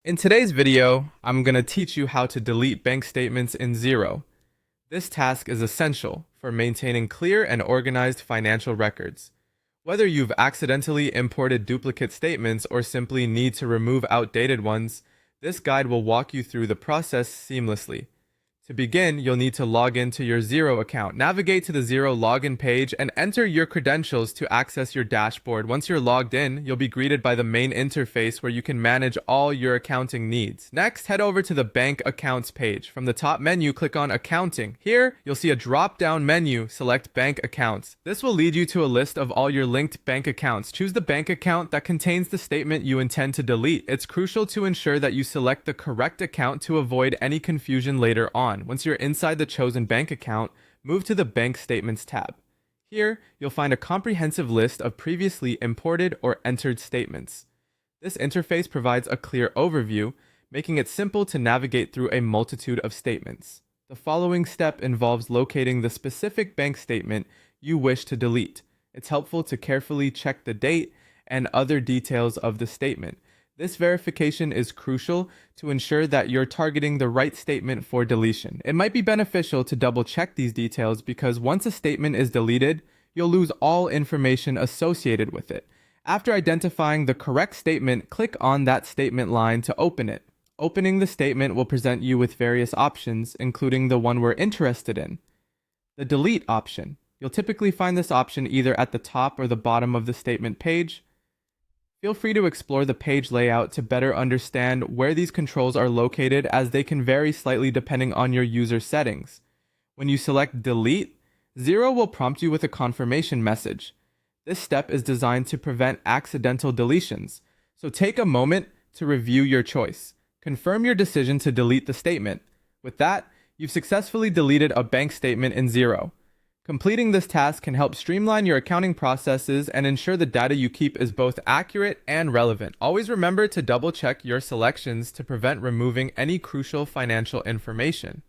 In today's video, I'm going to teach you how to delete bank statements in Xero. This task is essential for maintaining clear and organized financial records. Whether you've accidentally imported duplicate statements or simply need to remove outdated ones, this guide will walk you through the process seamlessly. To begin, you'll need to log into your Xero account. Navigate to the Xero login page and enter your credentials to access your dashboard. Once you're logged in, you'll be greeted by the main interface where you can manage all your accounting needs. Next, head over to the Bank Accounts page. From the top menu, click on Accounting. Here, you'll see a drop-down menu. Select Bank Accounts. This will lead you to a list of all your linked bank accounts. Choose the bank account that contains the statement you intend to delete. It's crucial to ensure that you select the correct account to avoid any confusion later on. Once you're inside the chosen bank account, move to the Bank Statements tab. Here, you'll find a comprehensive list of previously imported or entered statements. This interface provides a clear overview, making it simple to navigate through a multitude of statements. The following step involves locating the specific bank statement you wish to delete. It's helpful to carefully check the date and other details of the statement. This verification is crucial to ensure that you're targeting the right statement for deletion. It might be beneficial to double check these details because once a statement is deleted, you'll lose all information associated with it. After identifying the correct statement, click on that statement line to open it. Opening the statement will present you with various options, including the one we're interested in, the delete option. You'll typically find this option either at the top or the bottom of the statement page. Feel free to explore the page layout to better understand where these controls are located, as they can vary slightly depending on your user settings. When you select Delete, Xero will prompt you with a confirmation message. This step is designed to prevent accidental deletions, so take a moment to review your choice. Confirm your decision to delete the statement. With that, you've successfully deleted a bank statement in Xero. Completing this task can help streamline your accounting processes and ensure the data you keep is both accurate and relevant. Always remember to double check your selections to prevent removing any crucial financial information.